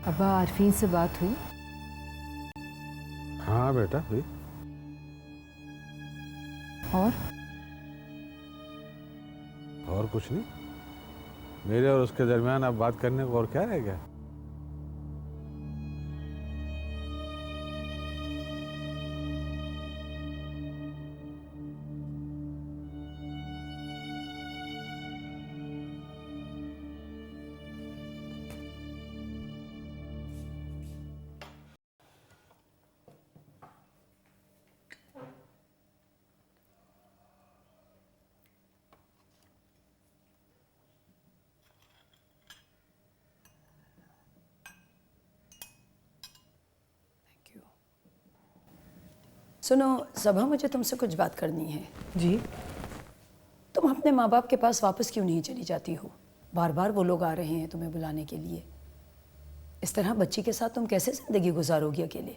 अब्बा आरफीन से बात हुई? हाँ बेटा हुई। और कुछ नहीं, मेरे और उसके दरमियान अब बात करने को और क्या रह गया। सुनो सबा, मुझे तुमसे कुछ बात करनी है। जी? तुम अपने माँ बाप के पास वापस क्यों नहीं चली जाती हो? बार बार वो लोग आ रहे हैं तुम्हें बुलाने के लिए। इस तरह बच्ची के साथ तुम कैसे जिंदगी गुजारोगी अकेले?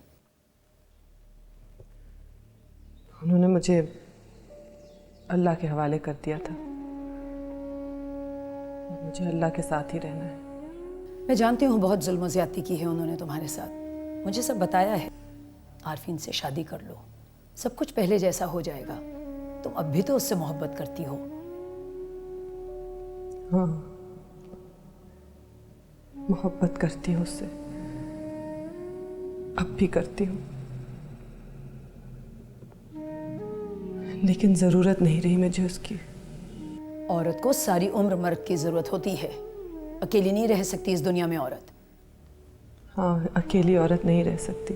उन्होंने मुझे अल्लाह के हवाले कर दिया था। मुझे अल्लाह के साथ ही रहना है। मैं जानती हूँ बहुत जुल्म ज़्यादती की है उन्होंने तुम्हारे साथ, मुझे सब बताया है। आरफीन से शादी कर लो, सब कुछ पहले जैसा हो जाएगा। तुम अब भी तो उससे मोहब्बत करती हो। हाँ, मोहब्बत करती हूँ उससे, अब भी करती हूँ, लेकिन ज़रूरत नहीं रही मुझे उसकी। औरत को सारी उम्र मर्द की ज़रूरत होती है, अकेली नहीं रह सकती इस दुनिया में औरत। हाँ, अकेली औरत नहीं रह सकती,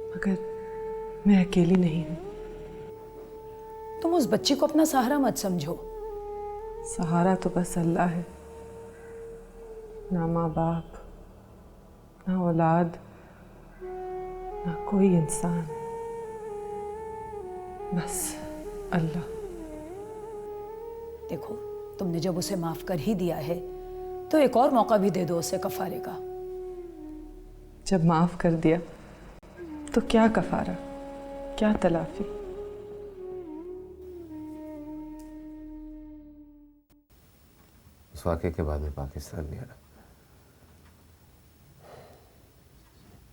मगर मैं अकेली नहीं हूँ। तुम उस बच्ची को अपना सहारा मत समझो। सहारा तो बस अल्लाह है, ना माँ बाप, ना औलाद, ना कोई इंसान, बस अल्लाह। देखो, तुमने जब उसे माफ कर ही दिया है तो एक और मौका भी दे दो उसे कफारे का। जब माफ कर दिया तो क्या कफारा, क्या तलाफी? उस वाक़े के बाद में पाकिस्तान नहीं आया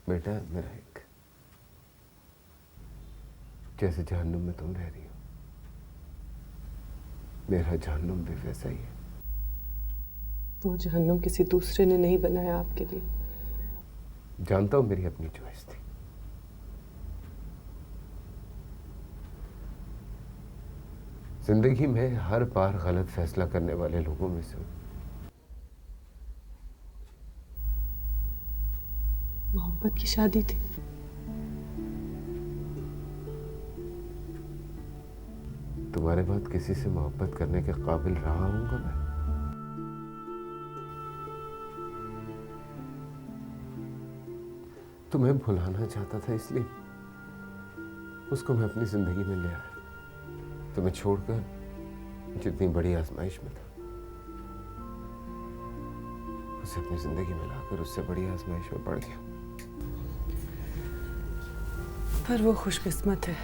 बेटा। मेरा एक जैसे जहन्नुम में तुम रह रही हो, मेरा जहन्नुम भी वैसा ही है। वो जहन्नुम किसी दूसरे ने नहीं बनाया आपके लिए। जानता हूं मेरी अपनी चॉइस थी। जिंदगी में हर बार गलत फैसला करने वाले लोगों में से हूं। मोहब्बत की शादी थी। तुम्हारे बाद किसी से मोहब्बत करने के काबिल रहा हूंगा मैं? तुम्हें भुलाना चाहता था, इसलिए उसको मैं अपनी जिंदगी में ले आया। तुम्हें छोड़कर जितनी बड़ी आजमाइश में था, उसे अपनी जिंदगी में लाकर उससे बड़ी आजमाइश में पड़ गया। पर वो खुशकिस्मत है,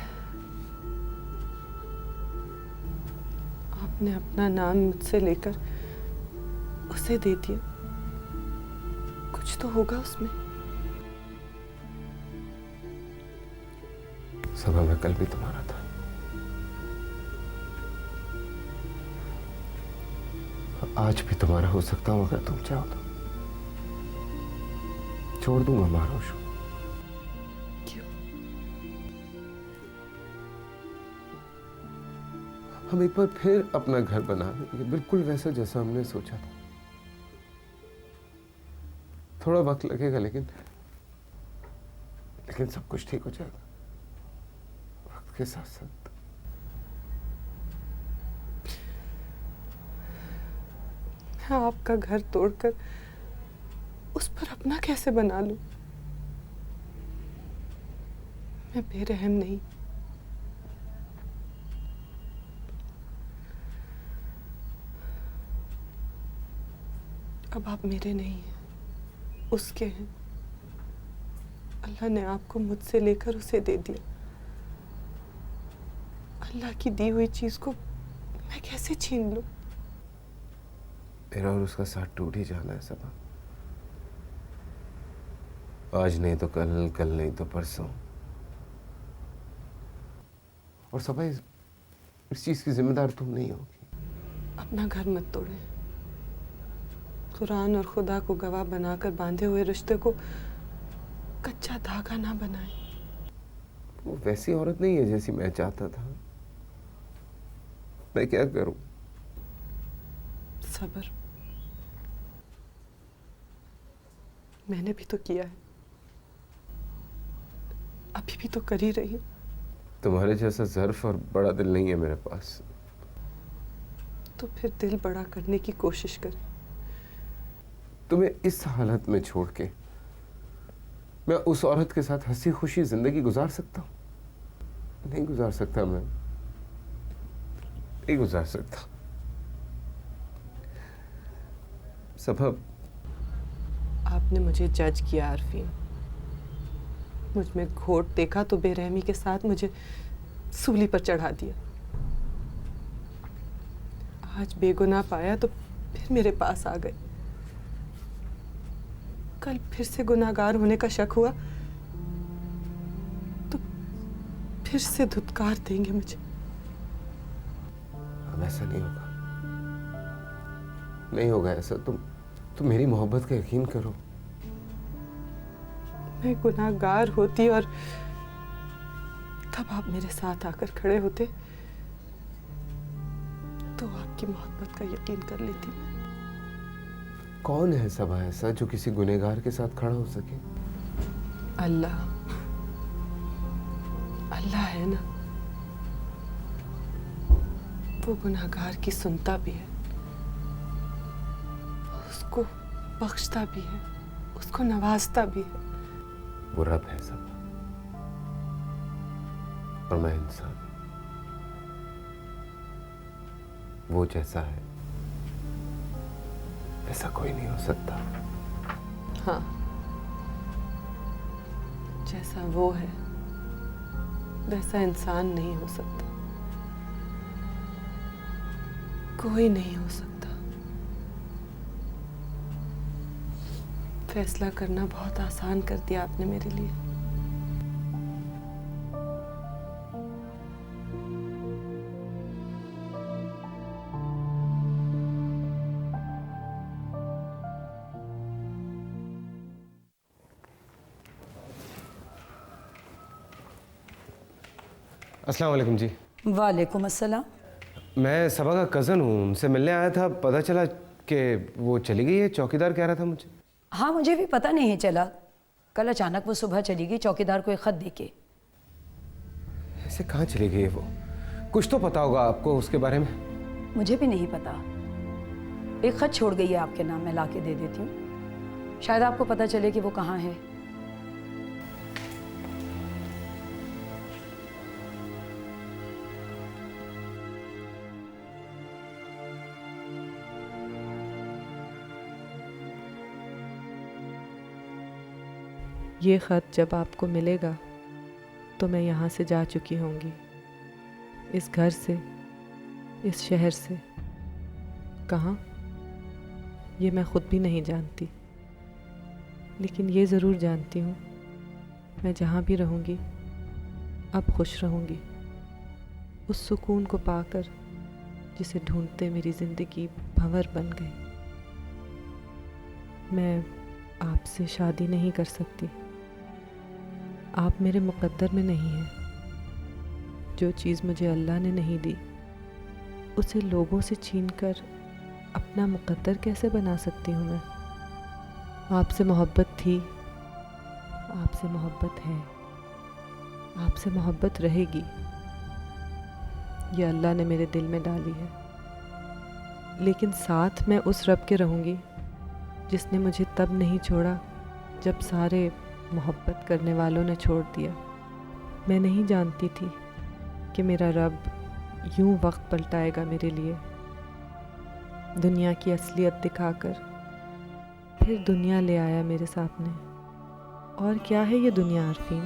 आपने अपना नाम मुझसे लेकर उसे दे दिया। कुछ तो होगा उसमें। सबा, मैं कल भी तुम्हारा था। आज भी तुम्हारा हो सकता हूं अगर तुम चाहो तो। छोड़ दूंगा महारोश। क्यों? हम एक बार फिर अपना घर बना लेंगे, बिल्कुल वैसा जैसा हमने सोचा था। थोड़ा वक्त लगेगा, लेकिन सब कुछ ठीक हो जाएगा वक्त के साथ साथ। मैं आपका घर तोड़कर उस पर अपना कैसे बना लूं? मैं बेरहम नहीं। अब आप मेरे नहीं हैं, उसके हैं। अल्लाह ने आपको मुझसे लेकर उसे दे दिया। अल्लाह की दी हुई चीज को मैं कैसे छीन लूं? मेरा और उसका साथ टूट ही जाना है सबा। आज नहीं तो कल, कल नहीं तो परसों। और सबा इस चीज की जिम्मेदार तुम नहीं होगी। अपना घर मत तोड़े। कुरान और खुदा को गवाह बनाकर बांधे हुए रिश्ते को कच्चा धागा ना बनाए। वो वैसी औरत नहीं है जैसी मैं चाहता था। मैं क्या करूं? सब्र मैंने भी तो किया है, अभी भी तो कर ही रही हूं। तुम्हारे जैसा ज़र्फ और बड़ा दिल नहीं है मेरे पास। तो फिर दिल बड़ा करने की कोशिश कर। तुम्हें इस हालत में छोड़ के मैं उस औरत के साथ हंसी खुशी जिंदगी गुजार सकता हूं? नहीं गुजार सकता। मैं नहीं गुजार सकता। सबब आपने मुझे जज किया आरफीन। मुझ में घोट देखा तो बेरहमी के साथ मुझे सूली पर चढ़ा दिया। आज बेगुनाह पाया तो फिर मेरे पास आ गए। कल फिर से गुनाहगार होने का शक हुआ तो फिर से धुतकार देंगे मुझे। अब ऐसा नहीं होगा। नहीं होगा ऐसा। तुम मेरी मोहब्बत का यकीन करो। मैं गुनाहगार होती और तब आप मेरे साथ आकर खड़े होते तो आपकी मोहब्बत का यकीन कर लेती मैं। कौन है सबा ऐसा जो किसी गुनहगार के साथ खड़ा हो सके? अल्लाह। अल्लाह है ना, वो गुनाहगार की सुनता भी है, उसको बख्शता भी है, उसको नवाजता भी है। वो रब है सब, और मैं इंसान। वो जैसा है वैसा कोई नहीं हो सकता। हाँ, जैसा वो है वैसा इंसान नहीं हो सकता। कोई नहीं हो सकता। फैसला करना बहुत आसान कर दिया आपने मेरे लिए। अस्सलाम वालेकुम जी। वालेकुम अस्सलाम। मैं सबा का कज़न हूँ, उनसे मिलने आया था। पता चला कि वो चली गई है। चौकीदार कह रहा था मुझे। हाँ, मुझे भी पता नहीं चला। कल अचानक वो सुबह चली गई चौकीदार को एक खत देके। ऐसे कहाँ चली गई है वो? कुछ तो पता होगा आपको उसके बारे में। मुझे भी नहीं पता। एक खत छोड़ गई है आपके नाम, मैं ला के दे देती हूँ। शायद आपको पता चले कि वो कहाँ है। ये ख़त जब आपको मिलेगा तो मैं यहाँ से जा चुकी होंगी, इस घर से, इस शहर से। कहाँ, ये मैं ख़ुद भी नहीं जानती, लेकिन ये ज़रूर जानती हूँ मैं जहाँ भी रहूँगी अब खुश रहूँगी, उस सुकून को पाकर जिसे ढूंढते मेरी ज़िंदगी भंवर बन गई। मैं आपसे शादी नहीं कर सकती, आप मेरे मुक़द्दर में नहीं हैं। जो चीज़ मुझे अल्लाह ने नहीं दी उसे लोगों से छीनकर अपना मुक़द्दर कैसे बना सकती हूँ मैं? आपसे मोहब्बत थी, आपसे मोहब्बत है, आपसे मोहब्बत रहेगी। ये अल्लाह ने मेरे दिल में डाली है, लेकिन साथ मैं उस रब के रहूँगी जिसने मुझे तब नहीं छोड़ा जब सारे मोहब्बत करने वालों ने छोड़ दिया। मैं नहीं जानती थी कि मेरा रब यूं वक्त पलटाएगा मेरे लिए, दुनिया की असलियत दिखाकर फिर दुनिया ले आया मेरे सामने। और क्या है ये दुनिया आरफीन,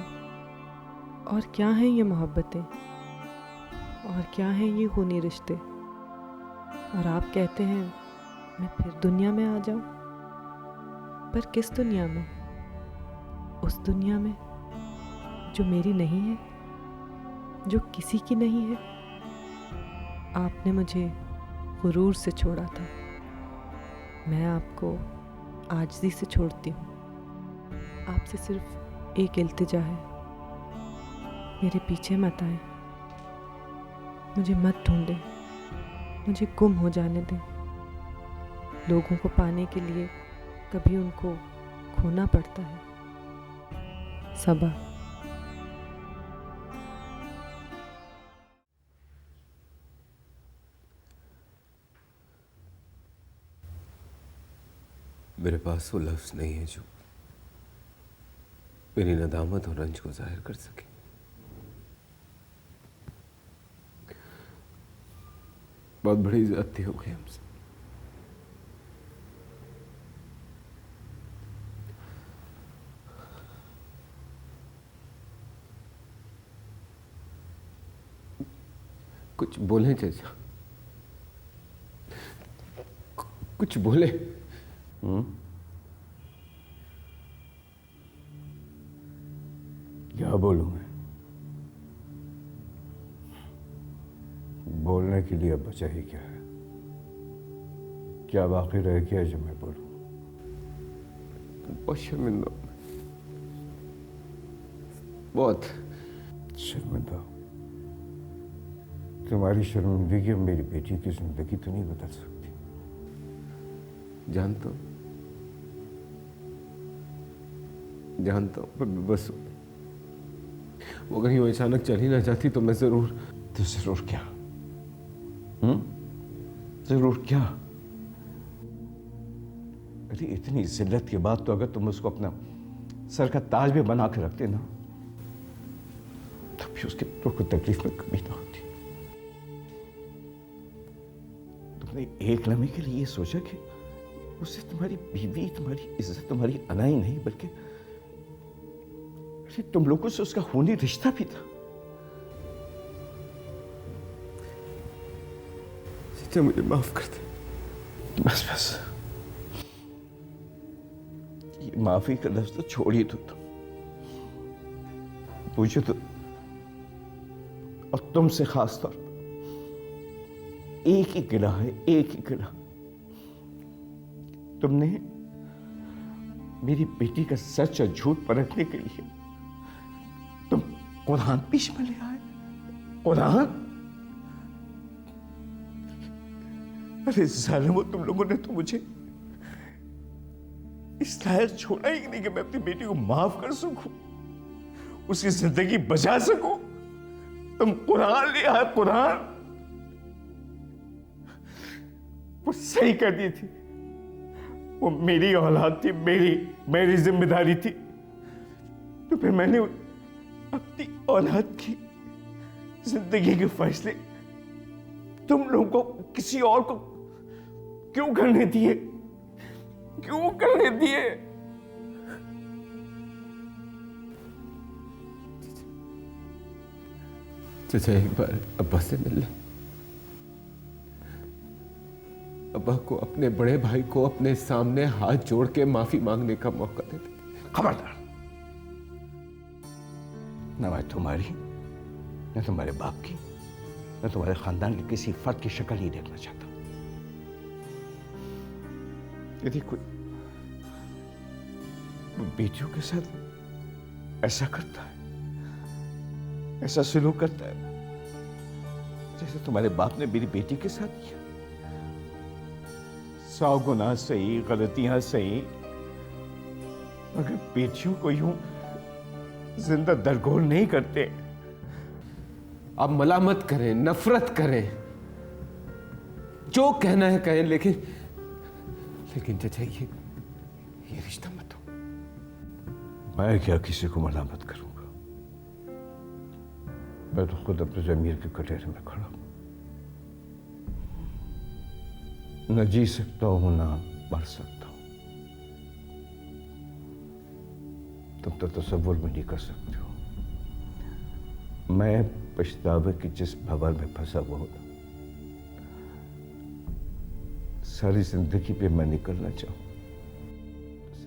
और क्या है ये मोहब्बतें, और क्या है ये खूनी रिश्ते। और आप कहते हैं मैं फिर दुनिया में आ जाऊं, पर किस दुनिया में? उस दुनिया में जो मेरी नहीं है, जो किसी की नहीं है। आपने मुझे गुरूर से छोड़ा था, मैं आपको आजिज़ी से छोड़ती हूँ। आपसे सिर्फ एक इल्तिजा है, मेरे पीछे मत आए, मुझे मत ढूंढें, मुझे गुम हो जाने दें। लोगों को पाने के लिए कभी उनको खोना पड़ता है। सबा। मेरे पास वो लफ्ज़ नहीं है जो मेरी नदामत और रंज को जाहिर कर सके। बहुत बड़ी ज्यादती हो गई हमसे। कुछ बोले चाचा, कुछ बोले। क्या बोलूं मैं? बोलने के लिए बचा ही क्या है? क्या बाकी रह गया जो मैं बोलूं? बहुत शर्मिंदा हूं, बहुत शर्मिंदा हूं। तुम्हारी शर्मिंदगी मेरी बेटी की जिंदगी तो नहीं बदल सकती। जानता हूं, पर बस वो अगर यूं अचानक चल ही ना जाती तो मैं जरूर। तो जरूर क्या? जरूर क्या? अरे इतनी जिल्लत के बाद तो अगर तुम उसको अपना सर का ताज भी बना के रखते ना, तब भी उसके दुख तकलीफ में कमी ना होती। तुमने एक लम्हे के लिए ये सोचा कि उससे तुम्हारी बीवी, तुम्हारी इज्जत, तुम्हारी अनाई नहीं, बल्कि अरे तुम लोगों से उसका खूनी रिश्ता भी था। चाचा मुझे माफ कर दे। बस बस, ये माफी का लफ्ज तो छोड़ ही दो तुम। मुझे तो और तुमसे खास तौर पर एक ही गिला है, एक ही गिला। तुमने मेरी बेटी का सच और झूठ परखने के लिए तुम कुरान पेश में ले आए। कुरान? अरे जालिमो, तुम लोगों ने तो मुझे इस लायक छोड़ा ही नहीं कि मैं अपनी बेटी को माफ कर सकूं, उसकी जिंदगी बचा सकूं। तुम कुरान ले आए, कुरान। वो सही कर दी थी, वो मेरी औलाद थी, मेरी जिम्मेदारी थी। तो फिर मैंने अपनी औलाद की जिंदगी के फैसले तुम लोगों को किसी और को क्यों करने दिए? क्यों करने दिए? चाचा एक बार अब्बा से मिल ले। अब्बा को, अपने बड़े भाई को अपने सामने हाथ जोड़ के माफी मांगने का मौका दे दे। खबरदार, न मैं तुम्हारी, न तुम्हारे बाप की, न तुम्हारे खानदान के किसी फर्द की शक्ल ही देखना चाहता। यदि कोई बेटियों के साथ ऐसा करता है, ऐसा सलूक करता है जैसे तुम्हारे बाप ने मेरी बेटी के साथ किया, 100 गुनाह सही, गलतियां सही, मगर बेटियों को यूं जिंदा दरगोर नहीं करते। आप मलामत करें, नफरत करें, जो कहना है कहें, लेकिन चाचा ये रिश्ता मत हो। मैं क्या किसी को मलामत करूंगा? मैं तो खुद अपने जमीर के कटहरे में खड़ा हूं। न जी सकता हूं, ना मर सकता हूं। तुम तो तसव्वुर भी नहीं कर सकते हो। मैं पछतावे की जिस भंवर में फंसा हुआ हूं, सारी जिंदगी पे मैं निकलना चाहूं,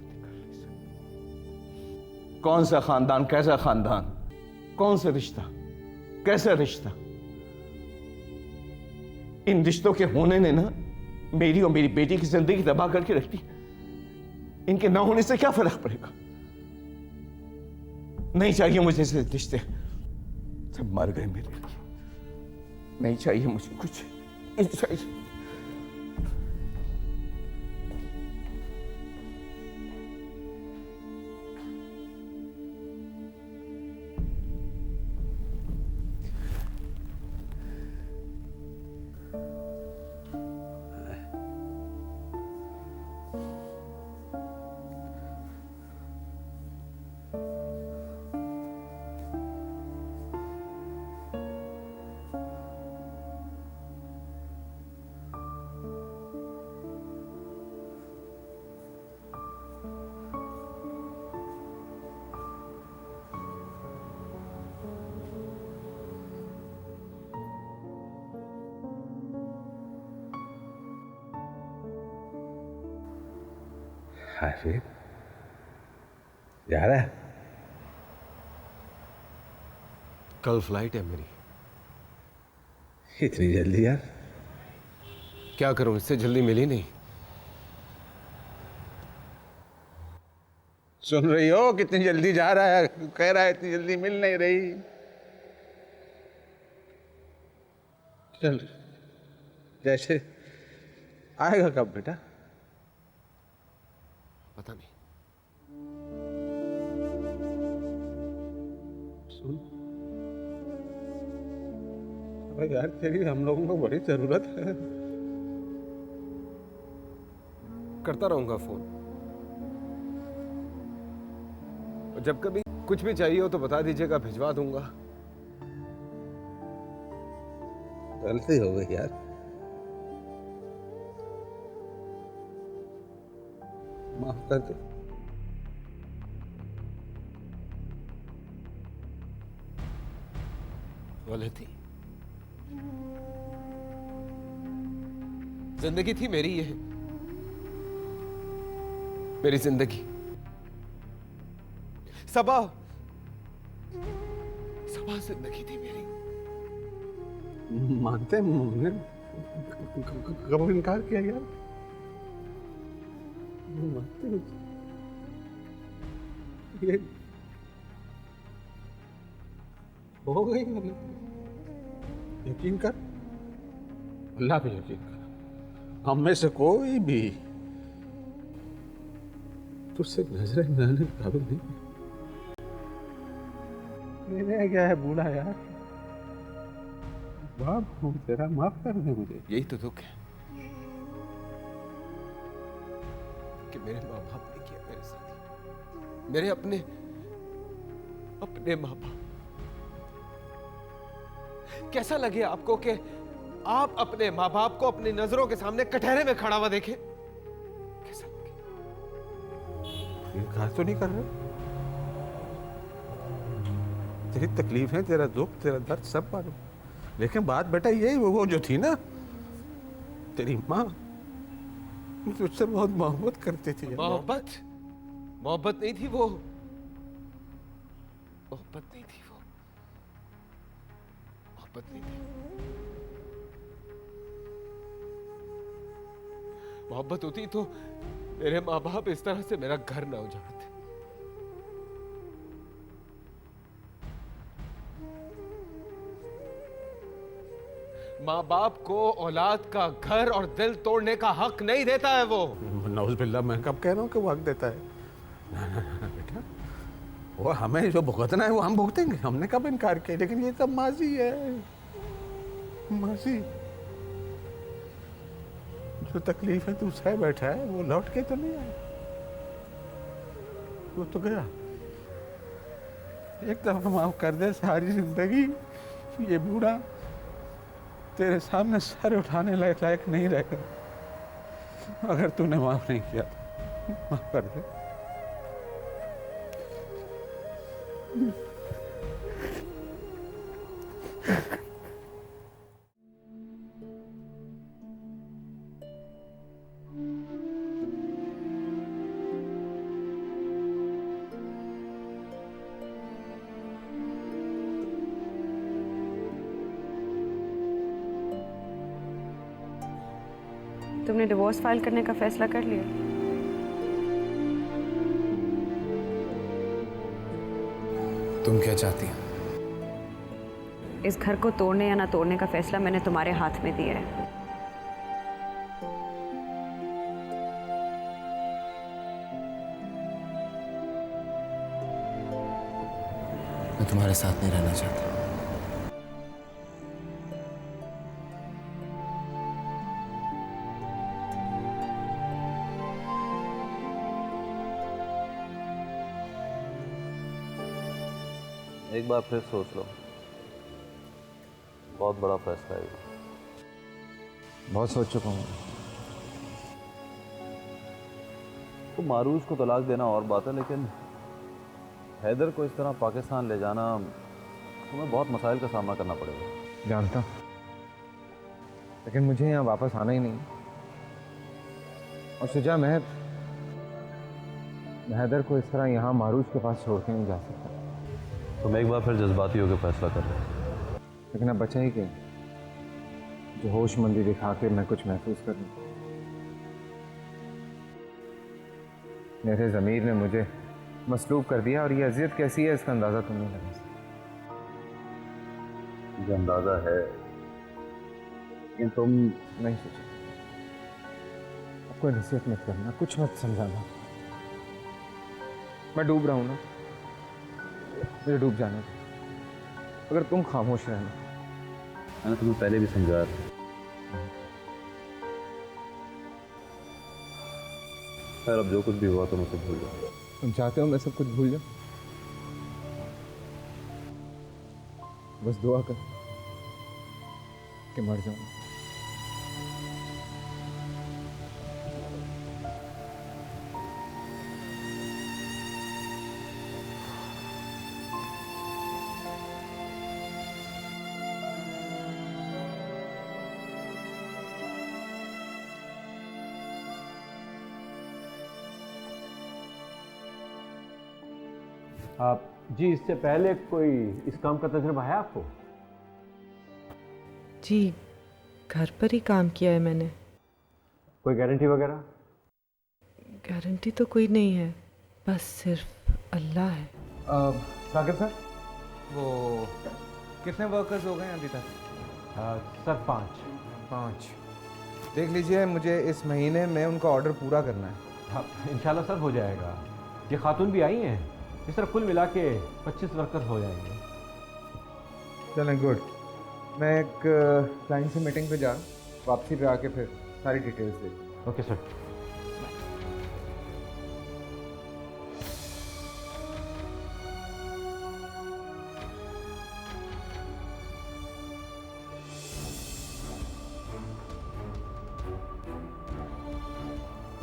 निकल नहीं सकता। कौन सा खानदान, कैसा खानदान, कौन सा रिश्ता, कैसा रिश्ता। इन रिश्तों के होने ने ना मेरी और मेरी बेटी की जिंदगी तबाह करके रख दी। इनके ना होने से क्या फर्क पड़ेगा। नहीं चाहिए मुझे ऐसे रिश्ते, सब मर गए मेरे लिए। नहीं चाहिए मुझे कुछ, नहीं चाहिए। आसिफ जा रहा है? कल फ्लाइट है मेरी। इतनी जल्दी यार? क्या करूं, इससे जल्दी मिली नहीं। सुन रही हो कितनी जल्दी जा रहा है? कह रहा है इतनी जल्दी मिल नहीं रही। चल, जैसे आएगा कब बेटा? पता नहीं। सुन, अरे यार तेरी हम लोगों को बड़ी जरूरत है। करता रहूंगा फोन, और जब कभी कुछ भी चाहिए हो तो बता दीजिएगा, भिजवा दूंगा। गलती हो गई यार। माफ कर दे। गलती? जिंदगी थी मेरी, ये मेरी जिंदगी। सबा सबा जिंदगी थी मेरी। मानते हैं, हमने कब इनकार किया यार? मानते हैं। ये हो गई मतलब। यकीन कर, अल्लाह पे यकीन कर, हम में से कोई भी तुझसे नजरें मिलाने के काबिल नहीं। मेरे क्या है बूढ़ा यार, बाप हूँ तेरा, माफ कर दे मुझे। यही तो दुख है कि मेरे माँ बाप ने किया मेरे साथ। मेरे अपने अपने माँ बाप। कैसा लगे आपको कि आप अपने माँ बाप को अपनी नजरों के सामने कटहरे में खड़ा हुआ देखें? कैसा लगे? इनकार तो नहीं कर रहे? तेरी तकलीफ है, तेरा दुख, तेरा दर्द सब मालूम, लेकिन बात बेटा यही, वो जो थी ना तेरी माँ, तुझसे बहुत मोहब्बत करती थी। मोहब्बत? मोहब्बत नहीं थी वो, मोहब्बत नहीं थी वो, मोहब्बत नहीं थी। मोहब्बत होती तो मेरे माँ बाप इस तरह से मेरा घर ना उजाड़ते। माँ बाप को औलाद का घर और दिल तोड़ने का हक नहीं देता है वो। नौज बिल्ला, मैं कब कह रहा हूँ कि वो हक देता है? ना ना ना बेटा, वो हमें जो भुगतना है वो हम भुगतेंगे, हमने कब इनकार किया। लेकिन ये सब माजी है, माजी। जो तकलीफ है तू सह बैठा है, वो लौट के तो नहीं आया, वो तो गया। एक दफा माफ कर दे, सारी जिंदगी ये बूढ़ा तेरे सामने सर उठाने लायक नहीं रहेगा। अगर तूने माफ नहीं किया तो माफ कर दे। तुमने डिवोर्स फाइल करने का फैसला कर लिया? तुम क्या चाहती हो? इस घर को तोड़ने या ना तोड़ने का फैसला मैंने तुम्हारे हाथ में दिया है। मैं तुम्हारे साथ नहीं रहना चाहता। एक बार फिर सोच लो, बहुत बड़ा फैसला है ये। बहुत सोच चुका हूँ। तो मारूज को तलाक देना और बात है, लेकिन हैदर को इस तरह पाकिस्तान ले जाना तुम्हें बहुत मसाइल का सामना करना पड़ेगा। जानता हूं, लेकिन मुझे यहाँ वापस आना ही नहीं। और शुजा, मैं हैदर को इस तरह यहाँ मारूज के पास छोड़ के नहीं जा सकता। तुम एक बार फिर जज्बाती होकर फैसला कर रहे हो। लेकिन अब बचा ही क्या जो होशमंदी दिखा के मैं कुछ महसूस कर लूं। मेरे ज़मीर ने मुझे मसलूब कर दिया, और ये अजियत कैसी है इसका अंदाज़ा तुम नहीं लगा सकते। मुझे अंदाज़ा है, लेकिन तुम नहीं सोचा। अब कोई नसीहत मत करना, कुछ मत समझाना। मैं डूब रहा हूँ ना, मुझे डूब जाने दो। अगर तुम खामोश रहना। मैंने तुम्हें पहले भी समझाया था। खैर, अब जो कुछ भी हुआ तुम उसे भूल जाओ। तुम चाहते हो मैं सब कुछ भूल जाऊं? बस दुआ कर कि मर जाऊं। आप जी, इससे पहले कोई इस काम का तजुर्बा है आपको? जी, घर पर ही काम किया है मैंने। कोई गारंटी वगैरह? गारंटी तो कोई नहीं है, बस सिर्फ अल्लाह है। साकिब सर, वो कितने वर्कर्स हो गए हैं अभी तक? सर 5। 5। देख लीजिए, मुझे इस महीने में उनका ऑर्डर पूरा करना है। हाँ, इंशाल्लाह सर हो जाएगा। ये खातून भी आई हैं, इस तरह कुल मिला के 25 वर्कर हो जाएंगे। चलें, गुड। मैं एक क्लाइंट से मीटिंग पे जा रहा हूँ, वापसी पे आके फिर सारी डिटेल्स दे। Okay sir.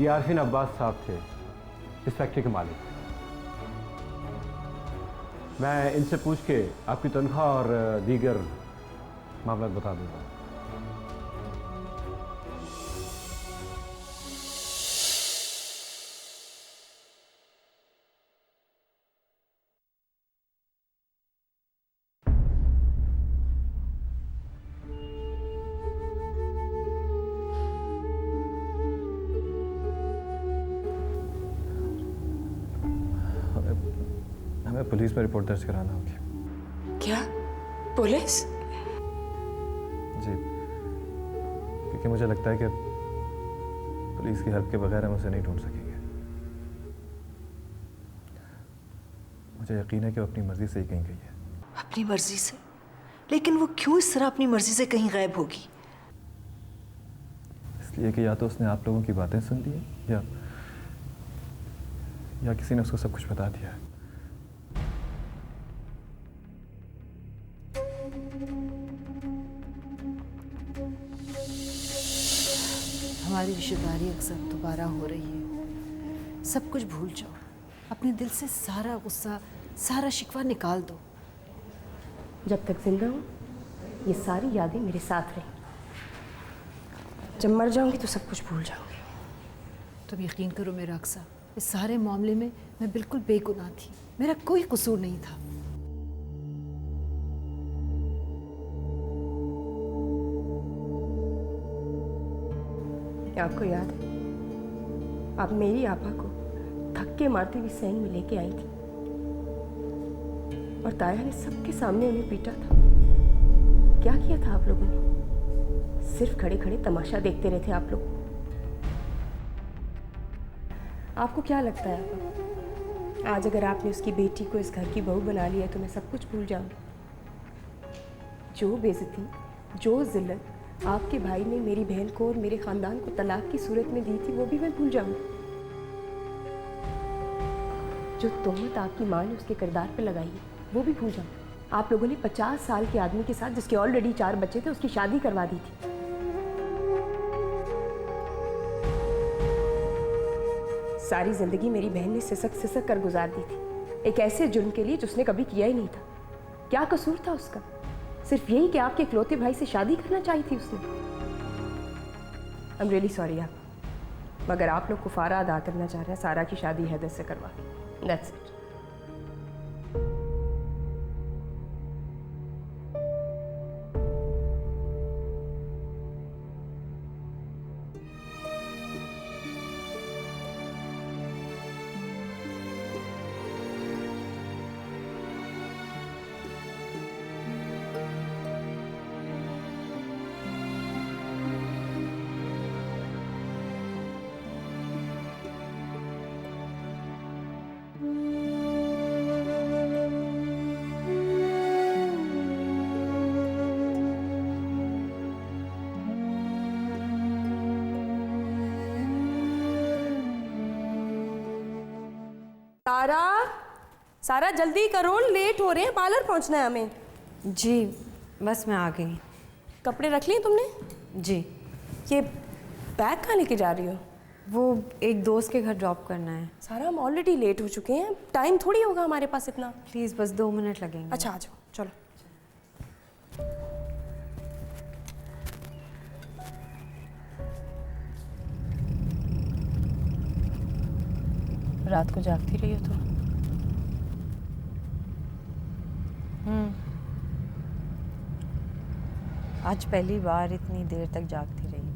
ये आरफीन अब्बास साहब थे, इस फैक्ट्री के मालिक। मैं इनसे पूछ के आपकी तनख्वाह और दीगर मामला बता दूंगा। हमें पुलिस में रिपोर्ट दर्ज कराना होगी। क्या? पुलिस? जी, क्योंकि मुझे लगता है कि पुलिस की हेल्प के बगैर हम उसे नहीं ढूंढ सकेंगे। मुझे यकीन है कि वो अपनी मर्जी से ही कहीं गई है। अपनी मर्जी से? लेकिन वो क्यों इस तरह अपनी मर्जी से कहीं गायब होगी? इसलिए कि या तो उसने आप लोगों की बातें सुन ली है, या किसी ने उसको सब कुछ बता दिया है। हमारी रिश्तेदारी अक्सर दोबारा हो रही है। सब कुछ भूल जाओ, अपने दिल से सारा गुस्सा, सारा शिकवा निकाल दो। जब तक जिंदा हूँ ये सारी यादें मेरे साथ रहेंगी। जब मर जाऊंगी तो सब कुछ भूल जाऊंगी। तुम यकीन करो मेरा अक्सर, इस सारे मामले में मैं बिल्कुल बेगुनाह थी, मेरा कोई कसूर नहीं था। आपको याद है आप मेरी आपा को धक्के मारती हुई सैन में लेके आई थी और ताया ने सबके सामने उन्हें पीटा था। क्या किया था आप लोगों ने? सिर्फ खड़े खड़े तमाशा देखते रहे थे आप लोग। आपको क्या लगता है आपा, आज अगर आपने उसकी बेटी को इस घर की बहू बना लिया तो मैं सब कुछ भूल जाऊंगी? जो बेइज्जती, जो जिल्लत आपके भाई ने मेरी बहन को और मेरे खानदान को तलाक की सूरत में दी थी वो भी मैं भूल जाऊंगी। जो तोहमत आपकी माँ ने उसके किरदार पे लगाई है वो भी भूल जाऊंगी। आप लोगों ने 50 साल के आदमी के साथ जिसके ऑलरेडी 4 बच्चे थे उसकी शादी करवा दी थी। सारी जिंदगी मेरी बहन ने सिसक सिसक कर गुजार दी थी एक ऐसे जुर्म के लिए जिसने कभी किया ही नहीं था। क्या कसूर था उसका? सिर्फ यही कि आपके इकलौते भाई से शादी करना चाही थी उसने। आई एम रियली सॉरी आप, मगर आप लोग कुफारा अदा करना चाह रहे हैं सारा की शादी हैदर से करवा। That's it. सारा, सारा जल्दी करो, लेट हो रहे हैं, पार्लर पहुंचना है हमें। जी बस मैं आ गई। कपड़े रख लिए तुमने? जी। ये बैग कहाँ लेके जा रही हो? वो एक दोस्त के घर ड्रॉप करना है। सारा हम ऑलरेडी लेट हो चुके हैं, टाइम थोड़ी होगा हमारे पास इतना। प्लीज़ बस 2 मिनट लगेंगे। अच्छा आ जाओ, चलो। रात को जागती रही हो तुम? आज पहली बार इतनी देर तक जागती रही।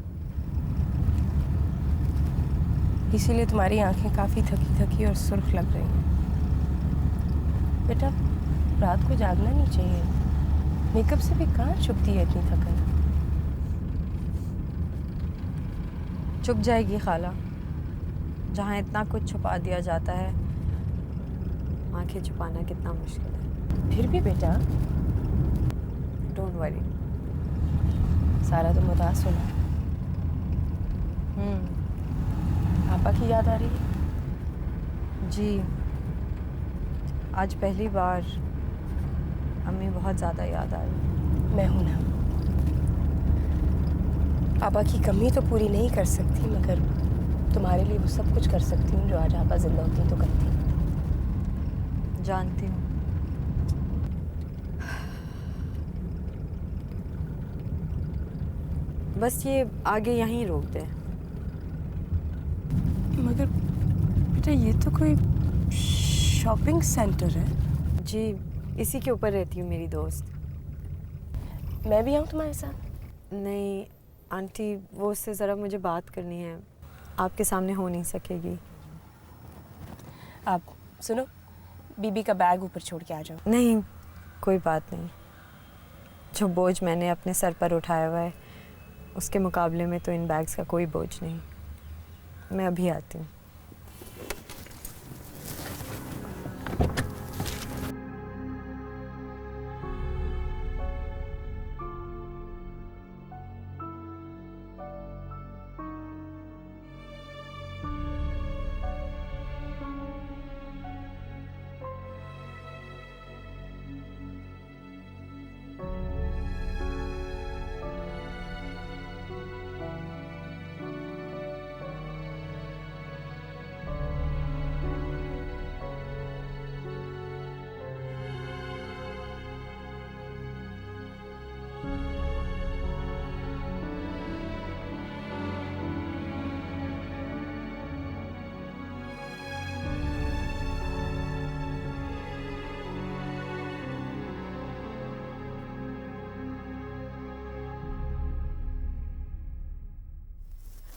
इसीलिए तुम्हारी आंखें काफ़ी थकी थकी और सुर्ख लग रही हैं। बेटा रात को जागना नहीं चाहिए, मेकअप से भी कहाँ छुपती है इतनी थकन। छुप जाएगी खाला, जहाँ इतना कुछ छुपा दिया जाता है आंखें छुपाना कितना मुश्किल है। फिर भी बेटा डोंट वरी। सारा तुम उदास हो ना? पापा की याद आ रही है? जी आज पहली बार अम्मी बहुत ज़्यादा याद आ रही। मैं हूं ना, पापा की कमी तो पूरी नहीं कर सकती मगर तुम्हारे लिए वो सब कुछ कर सकती हूँ जो आज आपा जिंदा होती तो करती। जानती हूँ। बस ये आगे यहीं रोक दे। मगर बेटा ये तो कोई शॉपिंग सेंटर है। जी इसी के ऊपर रहती हूँ मेरी दोस्त। मैं भी आऊँ तुम्हारे साथ? नहीं आंटी, वो उससे ज़रा मुझे बात करनी है, आपके सामने हो नहीं सकेगी। आप सुनो, बीबी का बैग ऊपर छोड़ के आ जाओ। नहीं कोई बात नहीं, जो बोझ मैंने अपने सर पर उठाया हुआ है उसके मुकाबले में तो इन बैग्स का कोई बोझ नहीं। मैं अभी आती हूँ।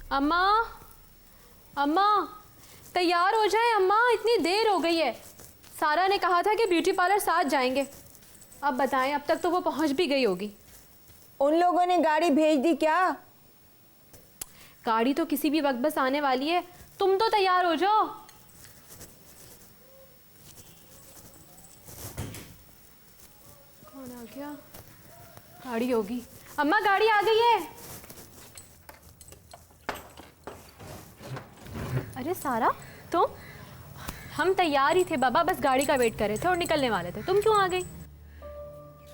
अम्मा, अम्मा तैयार हो जाए अम्मा, इतनी देर हो गई है। सारा ने कहा था कि ब्यूटी पार्लर साथ जाएंगे। अब बताएं, अब तक तो वो पहुंच भी गई होगी। उन लोगों ने गाड़ी भेज दी क्या? गाड़ी तो किसी भी वक्त बस आने वाली है, तुम तो तैयार हो जाओ। कौन आ गया? गाड़ी होगी। अम्मा गाड़ी आ गई है। अरे सारा तुम? हम तैयार ही थे बाबा, बस गाड़ी का वेट कर रहे थे और निकलने वाले थे। तुम क्यों आ गई?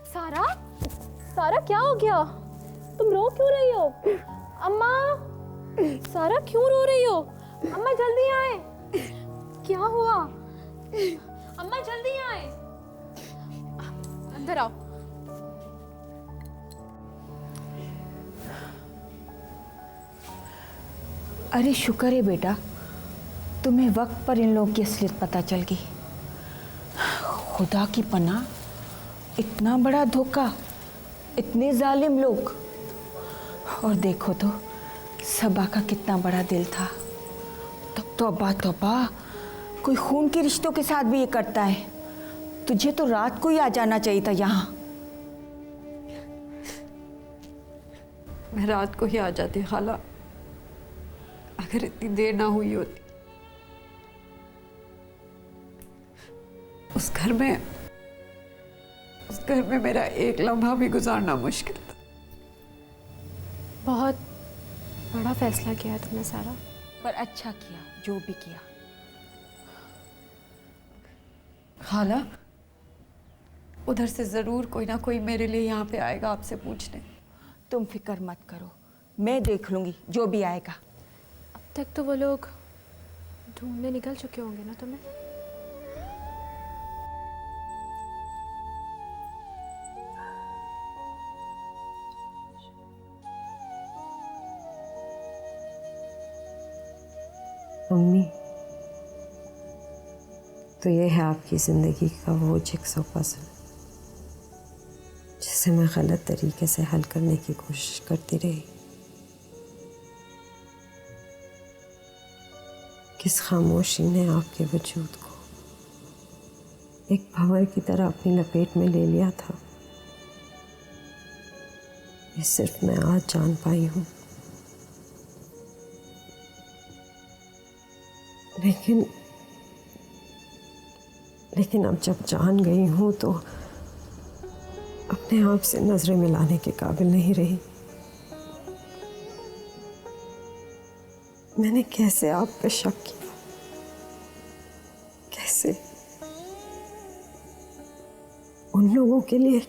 सारा, सारा क्या हो गया? तुम रो क्यों रही हो? अम्मा, सारा क्यों रो रही हो? अम्मा जल्दी आए। क्या हुआ? अम्मा जल्दी आए, अंदर आओ। अरे शुक्र है बेटा, तुम्हें वक्त पर इन लोगों की असलियत पता चल गई। खुदा की पनाह, इतना बड़ा धोखा, इतने जालिम लोग। और देखो तो सबा का कितना बड़ा दिल था। तौबा तौबा, कोई खून के रिश्तों के साथ भी ये करता है। तुझे तो रात को ही आ जाना चाहिए था यहाँ। मैं रात को ही आ जाती खाला, अगर इतनी देर ना हुई होती। उस घर में मेरा एक लम्हा भी गुजारना मुश्किल था। बहुत बड़ा फैसला किया तुमने सारा, पर अच्छा किया जो भी किया। खाला, उधर से जरूर कोई ना कोई मेरे लिए यहाँ पे आएगा आपसे पूछने। तुम फिक्र मत करो, मैं देख लूंगी जो भी आएगा। अब तक तो वो लोग ढूंढने निकल चुके होंगे ना तुम्हें? मम्मी, तो ये है आपकी ज़िंदगी का वो जिक्सो पज़ल जिसे मैं गलत तरीके से हल करने की कोशिश करती रही। किस खामोशी ने आपके वजूद को एक भंवर की तरह अपनी लपेट में ले लिया था, ये सिर्फ मैं आज जान पाई हूँ। लेकिन अब जब जान गई हूँ तो अपने आप से नजरें मिलाने के काबिल नहीं रही। मैंने कैसे आप पे शक किया? कैसे? उन लोगों के लिए,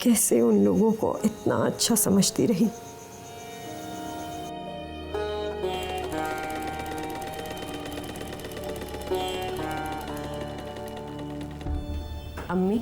कैसे उन लोगों को इतना अच्छा समझती रही? अम्मी,